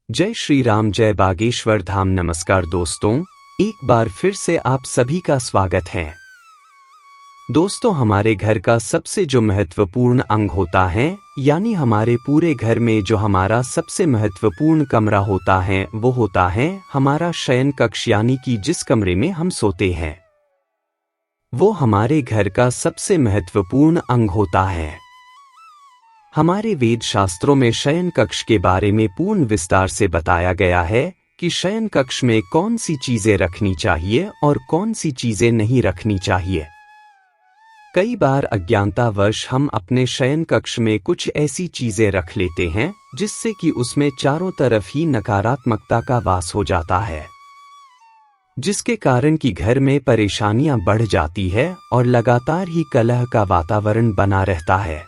जय श्री राम, जय बागेश्वर धाम। नमस्कार दोस्तों, एक बार फिर से आप सभी का स्वागत है। दोस्तों, हमारे घर का सबसे जो महत्वपूर्ण अंग होता है, यानी हमारे पूरे घर में जो हमारा सबसे महत्वपूर्ण कमरा होता है, वो होता है हमारा शयन कक्ष, यानी कि जिस कमरे में हम सोते हैं, वो हमारे घर का सबसे महत्वपूर्ण अंग होता है। हमारे वेद शास्त्रों में शयन कक्ष के बारे में पूर्ण विस्तार से बताया गया है कि शयन कक्ष में कौन सी चीजें रखनी चाहिए और कौन सी चीजें नहीं रखनी चाहिए। कई बार अज्ञानतावश हम अपने शयन कक्ष में कुछ ऐसी चीजें रख लेते हैं जिससे कि उसमें चारों तरफ ही नकारात्मकता का वास हो जाता है, जिसके कारण कि घर में परेशानियां बढ़ जाती है और लगातार ही कलह का वातावरण बना रहता है।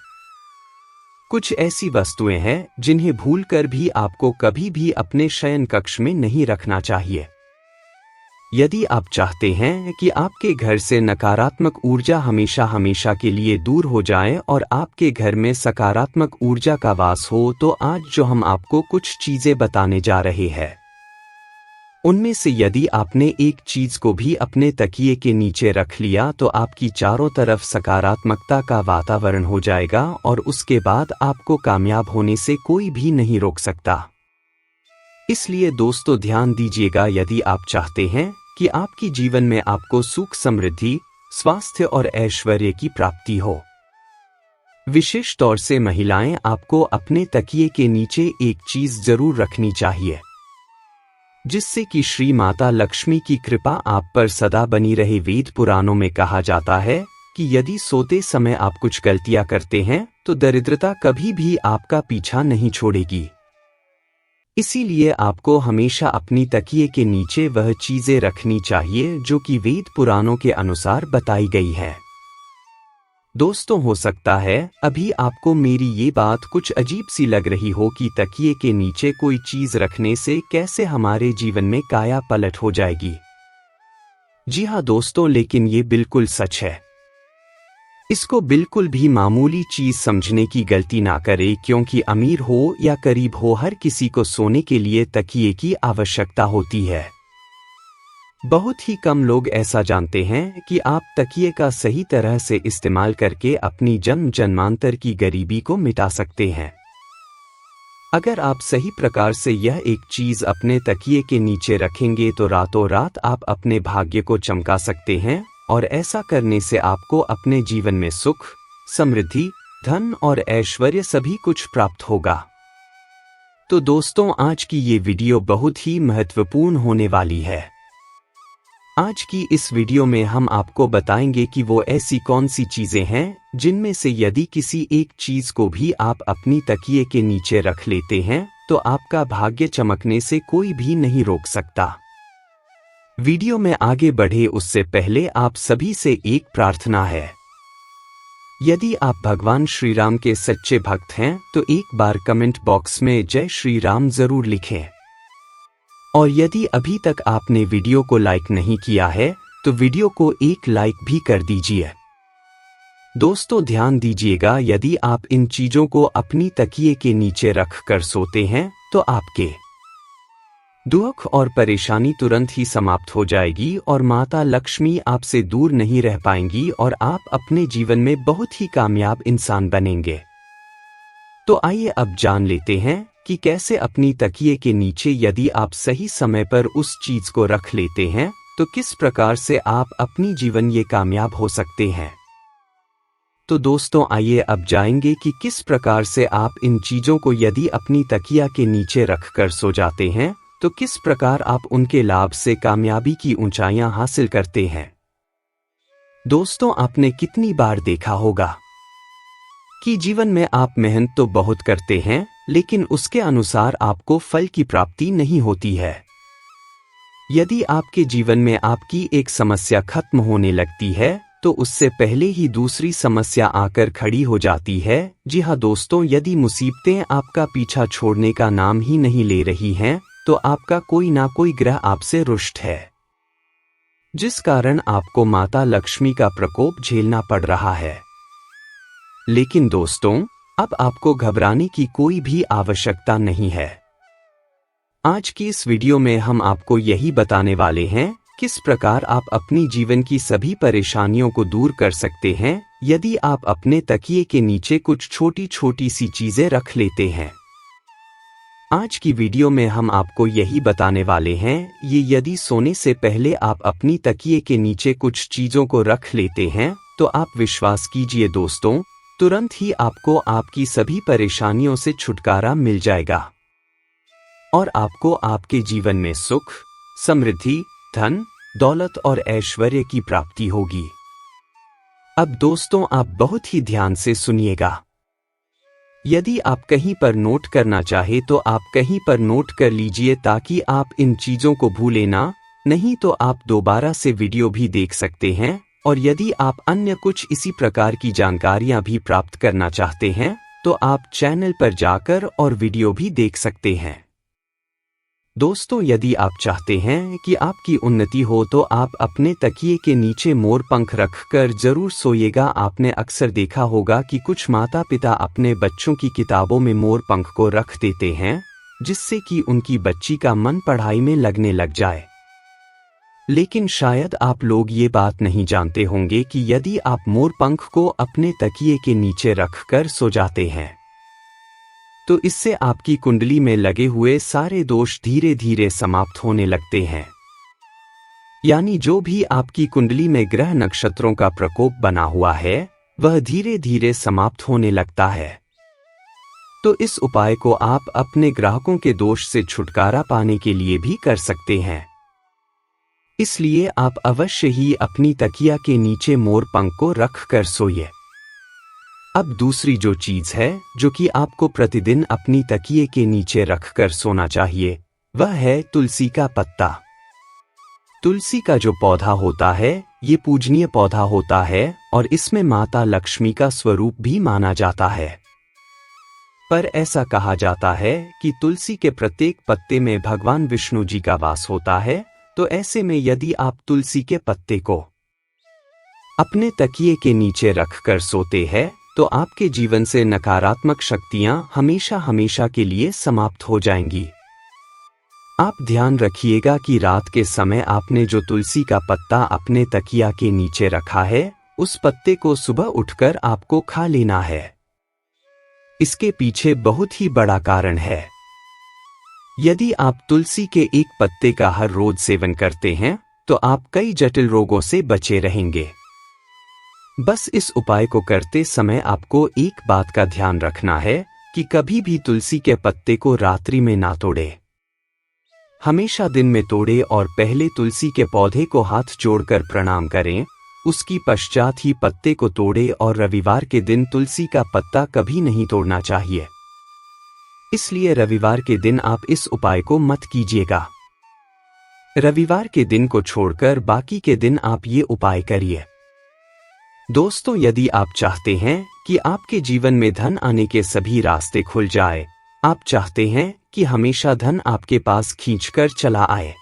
कुछ ऐसी वस्तुएं हैं जिन्हें भूलकर भी आपको कभी भी अपने शयन कक्ष में नहीं रखना चाहिए। यदि आप चाहते हैं कि आपके घर से नकारात्मक ऊर्जा हमेशा हमेशा के लिए दूर हो जाए और आपके घर में सकारात्मक ऊर्जा का वास हो, तो आज जो हम आपको कुछ चीजें बताने जा रहे हैं, उनमें से यदि आपने एक चीज को भी अपने तकिए के नीचे रख लिया तो आपकी चारों तरफ सकारात्मकता का वातावरण हो जाएगा और उसके बाद आपको कामयाब होने से कोई भी नहीं रोक सकता। इसलिए दोस्तों, ध्यान दीजिएगा, यदि आप चाहते हैं कि आपकी जीवन में आपको सुख, समृद्धि, स्वास्थ्य और ऐश्वर्य की प्राप्ति हो, विशेष तौर से महिलाएं, आपको अपने तकिए के नीचे एक चीज जरूर रखनी चाहिए, जिससे कि श्री माता लक्ष्मी की कृपा आप पर सदा बनी रहे। वेद पुराणों में कहा जाता है कि यदि सोते समय आप कुछ गलतियां करते हैं तो दरिद्रता कभी भी आपका पीछा नहीं छोड़ेगी। इसीलिए आपको हमेशा अपनी तकिए के नीचे वह चीजें रखनी चाहिए जो कि वेद पुराणों के अनुसार बताई गई है। दोस्तों, हो सकता है अभी आपको मेरी ये बात कुछ अजीब सी लग रही हो कि तकिए के नीचे कोई चीज रखने से कैसे हमारे जीवन में काया पलट हो जाएगी। जी हाँ दोस्तों, लेकिन ये बिल्कुल सच है। इसको बिल्कुल भी मामूली चीज समझने की गलती ना करें, क्योंकि अमीर हो या गरीब हो, हर किसी को सोने के लिए तकिए की आवश्यकता होती है। बहुत ही कम लोग ऐसा जानते हैं कि आप तकिए का सही तरह से इस्तेमाल करके अपनी जन्म जन्मांतर की गरीबी को मिटा सकते हैं। अगर आप सही प्रकार से यह एक चीज अपने तकिए के नीचे रखेंगे तो रातों रात आप अपने भाग्य को चमका सकते हैं, और ऐसा करने से आपको अपने जीवन में सुख, समृद्धि, धन और ऐश्वर्य सभी कुछ प्राप्त होगा। तो दोस्तों, आज की ये वीडियो बहुत ही महत्वपूर्ण होने वाली है। आज की इस वीडियो में हम आपको बताएंगे कि वो ऐसी कौन सी चीजें हैं जिनमें से यदि किसी एक चीज को भी आप अपनी तकिए के नीचे रख लेते हैं तो आपका भाग्य चमकने से कोई भी नहीं रोक सकता। वीडियो में आगे बढ़े उससे पहले आप सभी से एक प्रार्थना है। यदि आप भगवान श्री राम के सच्चे भक्त हैं तो एक बार कमेंट बॉक्स में जय श्री राम जरूर लिखें, और यदि अभी तक आपने वीडियो को लाइक नहीं किया है तो वीडियो को एक लाइक भी कर दीजिए। दोस्तों, ध्यान दीजिएगा, यदि आप इन चीजों को अपनी तकिए के नीचे रख कर सोते हैं तो आपके दुख और परेशानी तुरंत ही समाप्त हो जाएगी और माता लक्ष्मी आपसे दूर नहीं रह पाएंगी और आप अपने जीवन में बहुत ही कामयाब इंसान बनेंगे। तो आइए अब जान लेते हैं कि कैसे अपनी तकिए के नीचे यदि आप सही समय पर उस चीज को रख लेते हैं तो किस प्रकार से आप अपनी जीवन ये कामयाब हो सकते हैं। तो दोस्तों, आइए अब जानेंगे कि किस प्रकार से आप इन चीजों को यदि अपनी तकिया के नीचे रख कर सो जाते हैं तो किस प्रकार आप उनके लाभ से कामयाबी की ऊंचाइयां हासिल करते हैं। दोस्तों, आपने कितनी बार देखा होगा कि जीवन में आप मेहनत तो बहुत करते हैं लेकिन उसके अनुसार आपको फल की प्राप्ति नहीं होती है। यदि आपके जीवन में आपकी एक समस्या खत्म होने लगती है तो उससे पहले ही दूसरी समस्या आकर खड़ी हो जाती है। जी हाँ दोस्तों, यदि मुसीबतें आपका पीछा छोड़ने का नाम ही नहीं ले रही हैं तो आपका कोई ना कोई ग्रह आपसे रुष्ट है, जिस कारण आपको माता लक्ष्मी का प्रकोप झेलना पड़ रहा है। लेकिन दोस्तों, अब आपको घबराने की कोई भी आवश्यकता नहीं है। आज की इस वीडियो में हम आपको यही बताने वाले हैं किस प्रकार आप अपनी जीवन की सभी परेशानियों को दूर कर सकते हैं यदि आप अपने तकिए के नीचे कुछ छोटी छोटी सी चीजें रख लेते हैं। आज की वीडियो में हम आपको यही बताने वाले हैं ये यदि सोने से पहले आप अपनी तकिए के नीचे कुछ चीजों को रख लेते हैं तो आप विश्वास कीजिए दोस्तों, तुरंत ही आपको आपकी सभी परेशानियों से छुटकारा मिल जाएगा और आपको आपके जीवन में सुख, समृद्धि, धन, दौलत और ऐश्वर्य की प्राप्ति होगी। अब दोस्तों आप बहुत ही ध्यान से सुनिएगा। यदि आप कहीं पर नोट करना चाहे तो आप कहीं पर नोट कर लीजिए ताकि आप इन चीजों को भूलें ना, नहीं तो आप दोबारा से वीडियो भी देख सकते हैं और यदि आप अन्य कुछ इसी प्रकार की जानकारियां भी प्राप्त करना चाहते हैं तो आप चैनल पर जाकर और वीडियो भी देख सकते हैं। दोस्तों यदि आप चाहते हैं कि आपकी उन्नति हो तो आप अपने तकिए के नीचे मोर पंख रखकर जरूर सोइएगा। आपने अक्सर देखा होगा कि कुछ माता पिता अपने बच्चों की किताबों में मोर पंख को रख देते हैं जिससे कि उनकी बच्ची का मन पढ़ाई में लगने लग जाए। लेकिन शायद आप लोग ये बात नहीं जानते होंगे कि यदि आप मोर पंख को अपने तकिए के नीचे रखकर सो जाते हैं तो इससे आपकी कुंडली में लगे हुए सारे दोष धीरे धीरे समाप्त होने लगते हैं। यानी जो भी आपकी कुंडली में ग्रह नक्षत्रों का प्रकोप बना हुआ है वह धीरे धीरे समाप्त होने लगता है। तो इस उपाय को आप अपने ग्राहकों के दोष से छुटकारा पाने के लिए भी कर सकते हैं। इसलिए आप अवश्य ही अपनी तकिया के नीचे मोर पंख को रख कर सोइए। अब दूसरी जो चीज है जो कि आपको प्रतिदिन अपनी तकिए के नीचे रखकर सोना चाहिए वह है तुलसी का पत्ता। तुलसी का जो पौधा होता है ये पूजनीय पौधा होता है और इसमें माता लक्ष्मी का स्वरूप भी माना जाता है। पर ऐसा कहा जाता है कि तुलसी के प्रत्येक पत्ते में भगवान विष्णु जी का वास होता है। तो ऐसे में यदि आप तुलसी के पत्ते को अपने तकिए के नीचे रखकर सोते हैं तो आपके जीवन से नकारात्मक शक्तियां हमेशा हमेशा के लिए समाप्त हो जाएंगी। आप ध्यान रखिएगा कि रात के समय आपने जो तुलसी का पत्ता अपने तकिया के नीचे रखा है उस पत्ते को सुबह उठकर आपको खा लेना है। इसके पीछे बहुत ही बड़ा कारण है। यदि आप तुलसी के एक पत्ते का हर रोज सेवन करते हैं तो आप कई जटिल रोगों से बचे रहेंगे। बस इस उपाय को करते समय आपको एक बात का ध्यान रखना है कि कभी भी तुलसी के पत्ते को रात्रि में ना तोड़े, हमेशा दिन में तोड़े और पहले तुलसी के पौधे को हाथ जोड़कर प्रणाम करें, उसकी पश्चात ही पत्ते को तोड़े और रविवार के दिन तुलसी का पत्ता कभी नहीं तोड़ना चाहिए। इसलिए रविवार के दिन आप इस उपाय को मत कीजिएगा। रविवार के दिन को छोड़कर बाकी के दिन आप ये उपाय करिए। दोस्तों यदि आप चाहते हैं कि आपके जीवन में धन आने के सभी रास्ते खुल जाए, आप चाहते हैं कि हमेशा धन आपके पास खींचकर चला आए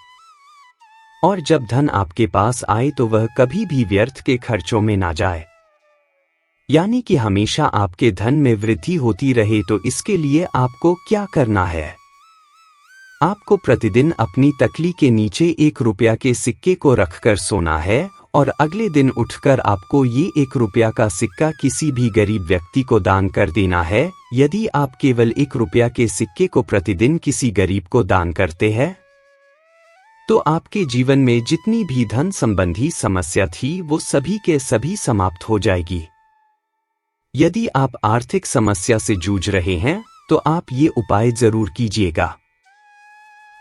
और जब धन आपके पास आए तो वह कभी भी व्यर्थ के खर्चों में ना जाए, यानी कि हमेशा आपके धन में वृद्धि होती रहे, तो इसके लिए आपको क्या करना है? आपको प्रतिदिन अपनी तकली के नीचे 1 रुपया के सिक्के को रखकर सोना है और अगले दिन उठकर आपको ये 1 रुपया का सिक्का किसी भी गरीब व्यक्ति को दान कर देना है। यदि आप केवल 1 रुपया के सिक्के को प्रतिदिन किसी गरीब को दान करते हैं तो आपके जीवन में जितनी भी धन संबंधी समस्या थी वो सभी के सभी समाप्त हो जाएगी। यदि आप आर्थिक समस्या से जूझ रहे हैं तो आप ये उपाय जरूर कीजिएगा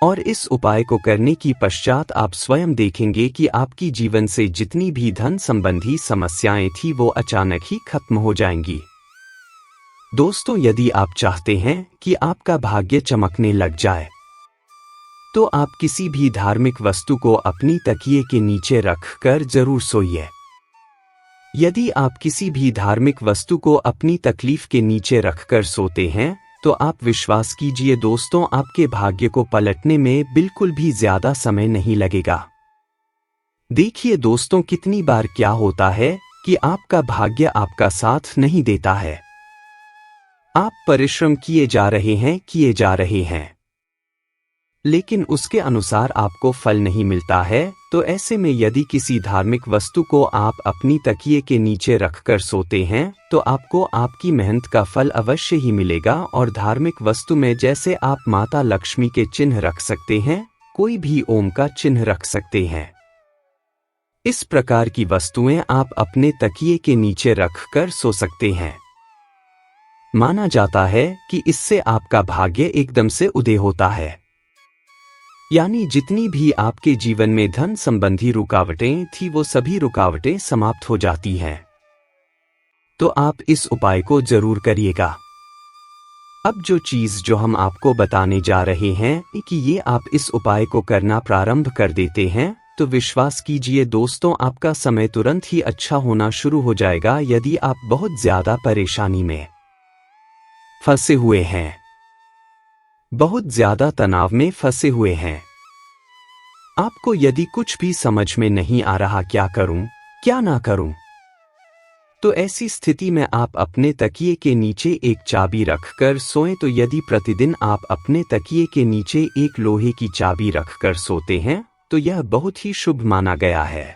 और इस उपाय को करने की पश्चात आप स्वयं देखेंगे कि आपकी जीवन से जितनी भी धन संबंधी समस्याएं थी वो अचानक ही खत्म हो जाएंगी। दोस्तों यदि आप चाहते हैं कि आपका भाग्य चमकने लग जाए तो आप किसी भी धार्मिक वस्तु को अपनी तकिए के नीचे रखकर जरूर सोइए। यदि आप किसी भी धार्मिक वस्तु को अपनी तकलीफ के नीचे रखकर सोते हैं तो आप विश्वास कीजिए दोस्तों, आपके भाग्य को पलटने में बिल्कुल भी ज्यादा समय नहीं लगेगा। देखिए दोस्तों, कितनी बार क्या होता है कि आपका भाग्य आपका साथ नहीं देता है। आप परिश्रम किए जा रहे हैं लेकिन उसके अनुसार आपको फल नहीं मिलता है, तो ऐसे में यदि किसी धार्मिक वस्तु को आप अपनी तकिए के नीचे रखकर सोते हैं तो आपको आपकी मेहनत का फल अवश्य ही मिलेगा। और धार्मिक वस्तु में जैसे आप माता लक्ष्मी के चिन्ह रख सकते हैं, कोई भी ओम का चिन्ह रख सकते हैं। इस प्रकार की वस्तुएं आप अपने तकिए के नीचे रखकर सो सकते हैं। माना जाता है कि इससे आपका भाग्य एकदम से उदय होता है, यानी जितनी भी आपके जीवन में धन संबंधी रुकावटें थी वो सभी रुकावटें समाप्त हो जाती हैं। तो आप इस उपाय को जरूर करिएगा। अब जो चीज जो हम आपको बताने जा रहे हैं कि ये आप इस उपाय को करना प्रारंभ कर देते हैं तो विश्वास कीजिए दोस्तों, आपका समय तुरंत ही अच्छा होना शुरू हो जाएगा। यदि आप बहुत ज्यादा परेशानी में फंसे हुए हैं, बहुत ज्यादा तनाव में फंसे हुए हैं, आपको यदि कुछ भी समझ में नहीं आ रहा क्या करूं क्या ना करूं, तो ऐसी स्थिति में आप अपने तकिए के नीचे एक चाबी रखकर सोएं। तो यदि प्रतिदिन आप अपने तकिए के नीचे एक लोहे की चाबी रखकर सोते हैं तो यह बहुत ही शुभ माना गया है।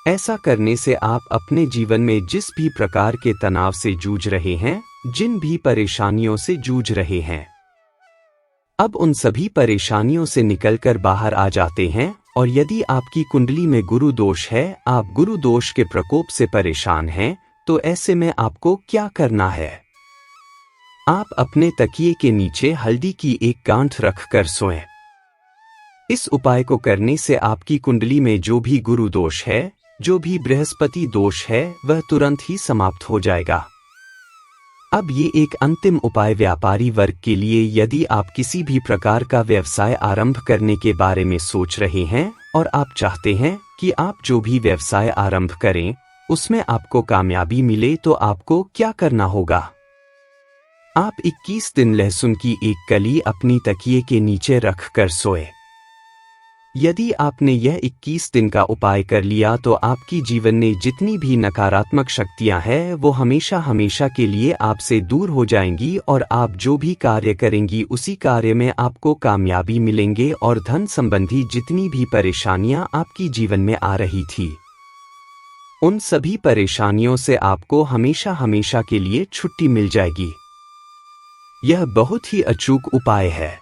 ऐसा करने से आप अपने जीवन में जिस भी प्रकार के तनाव से जूझ रहे हैं, जिन भी परेशानियों से जूझ रहे हैं, अब उन सभी परेशानियों से निकलकर बाहर आ जाते हैं। और यदि आपकी कुंडली में गुरु दोष है, आप गुरु दोष के प्रकोप से परेशान हैं, तो ऐसे में आपको क्या करना है? आप अपने तकिए के नीचे हल्दी की एक गांठ रखकर सोएं। इस उपाय को करने से आपकी कुंडली में जो भी गुरु दोष है, जो भी बृहस्पति दोष है, वह तुरंत ही समाप्त हो जाएगा। अब ये एक अंतिम उपाय व्यापारी वर्ग के लिए, यदि आप किसी भी प्रकार का व्यवसाय आरंभ करने के बारे में सोच रहे हैं और आप चाहते हैं कि आप जो भी व्यवसाय आरंभ करें उसमें आपको कामयाबी मिले, तो आपको क्या करना होगा? आप 21 दिन लहसुन की एक कली अपनी तकिए के नीचे रखकर सोए। यदि आपने यह 21 दिन का उपाय कर लिया तो आपकी जीवन में जितनी भी नकारात्मक शक्तियां हैं वो हमेशा हमेशा के लिए आपसे दूर हो जाएंगी और आप जो भी कार्य करेंगी उसी कार्य में आपको कामयाबी मिलेंगे और धन संबंधी जितनी भी परेशानियां आपकी जीवन में आ रही थी, उन सभी परेशानियों से आपको हमेशा हमेशा के लिए छुट्टी मिल जाएगी। यह बहुत ही अचूक उपाय है।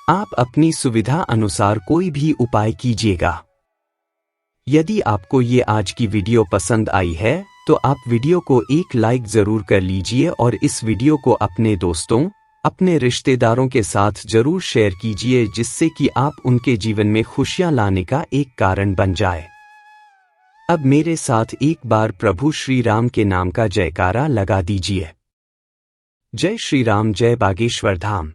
आप अपनी सुविधा अनुसार कोई भी उपाय कीजिएगा। यदि आपको ये आज की वीडियो पसंद आई है तो आप वीडियो को एक लाइक जरूर कर लीजिए और इस वीडियो को अपने दोस्तों, अपने रिश्तेदारों के साथ जरूर शेयर कीजिए, जिससे कि आप उनके जीवन में खुशियां लाने का एक कारण बन जाए। अब मेरे साथ एक बार प्रभु श्री राम के नाम का जयकारा लगा दीजिए। जय श्री राम, जय बागेश्वर धाम।